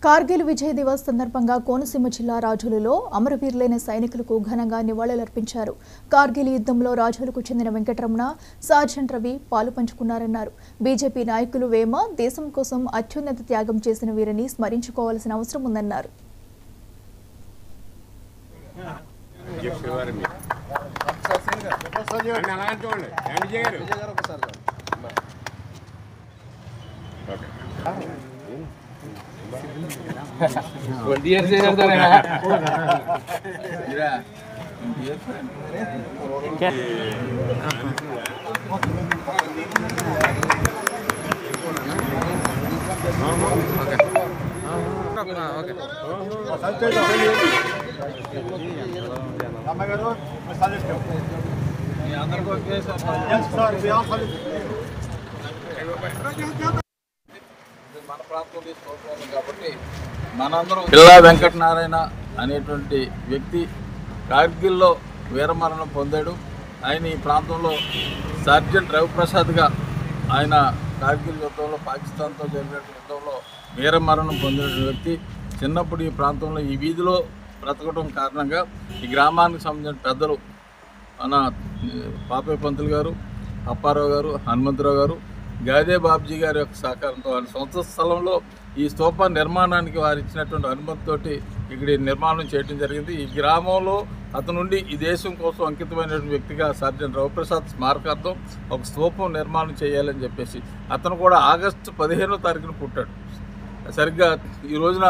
కార్గిల్ విజయ్ దివస్ సందర్భంగా కోనసీమ జిల్లా రాజోలులో అమరవీరులైన సైనికులకు ఘనంగా నివాళులర్పించారు. కార్గిల్ యుద్ధంలో రాజోలుకు చెందిన వెంకటరమణ, సార్జెంట్ రవి పాలుపంచుకున్నారన్నారు. బీజేపీ నాయకులు వేమ దేశం కోసం అత్యున్నత త్యాగం చేసిన వీరిని స్మరించుకోవాల్సిన అవసరం ఉందన్నారు. పిల్లా వెంకటనారాయణ అనేటువంటి వ్యక్తి కార్గిల్లో వీరమరణం పొందాడు. ఆయన ఈ ప్రాంతంలో సార్జెంట్ రవిప్రసాద్గా ఆయన కార్గిల్ యుద్ధంలో పాకిస్తాన్తో జరిగిన యుద్ధంలో వీరమరణం పొందిన వ్యక్తి. చిన్నప్పుడు ఈ ప్రాంతంలో ఈ వీధిలో బ్రతకడం కారణంగా ఈ గ్రామానికి సంబంధించిన పెద్దలు మన పాపయ్య పంతులు గారు, అప్పారావు గారు, హనుమంతరావు గారు, గాదే బాబ్జీ గారి యొక్క సహకారంతో వారి సొంత స్థలంలో ఈ స్తూప నిర్మాణానికి వారు ఇచ్చినటువంటి అనుమతితోటి ఇక్కడ నిర్మాణం చేయడం జరిగింది. ఈ గ్రామంలో అతనుండి ఈ దేశం కోసం అంకితమైనటువంటి వ్యక్తిగా సార్జెంట్ రవిప్రసాద్ స్మారకార్థం ఒక స్తూపం నిర్మాణం చేయాలని చెప్పేసి అతను కూడా ఆగస్టు 15వ తారీఖున పుట్టాడు. సరిగ్గా ఈ రోజున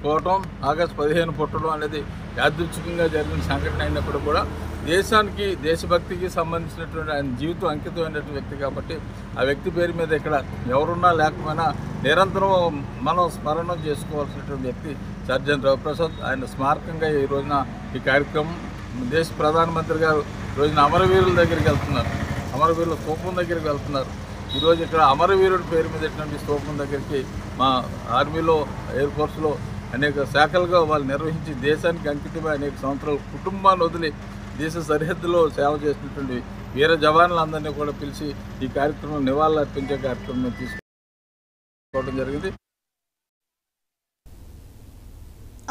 పోవటం, ఆగస్టు 15 పుట్టడం అనేది యాదృచ్ఛికంగా జరిగిన సంఘటన అయినప్పుడు కూడా దేశానికి, దేశభక్తికి సంబంధించినటువంటి ఆయన జీవితం అంకితమైనటువంటి వ్యక్తి కాబట్టి ఆ వ్యక్తి పేరు మీద ఇక్కడ ఎవరున్నా లేకపోయినా నిరంతరం మనం స్మరణ చేసుకోవాల్సినటువంటి వ్యక్తి సార్జెంట్ రవిప్రసాద్. ఆయన స్మారకంగా ఈ రోజున ఈ కార్యక్రమం దేశ ప్రధానమంత్రి గారు రోజున అమరవీరుల దగ్గరికి వెళ్తున్నారు, అమరవీరుల స్తూపం దగ్గరికి వెళ్తున్నారు. ఈరోజు ఇక్కడ అమరవీరుడి పేరు మీద ఇటువంటి స్తూపం దగ్గరికి మా ఆర్మీలో, ఎయిర్ ఫోర్స్లో అనేక శాఖలుగా వాళ్ళు నిర్వహించి దేశానికి అంకితమై అనేక సంవత్సరాలు కుటుంబాన్ని వదిలి దేశ సరిహద్దులో సేవ చేసినటువంటి వీర జవాన్లందరినీ కూడా పిలిచి ఈ కార్యక్రమం నివాళులు అర్పించే కార్యక్రమం తీసుకోవడం జరిగింది.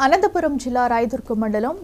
అనంతపురం జిల్లా రాయదుర్గం మండలం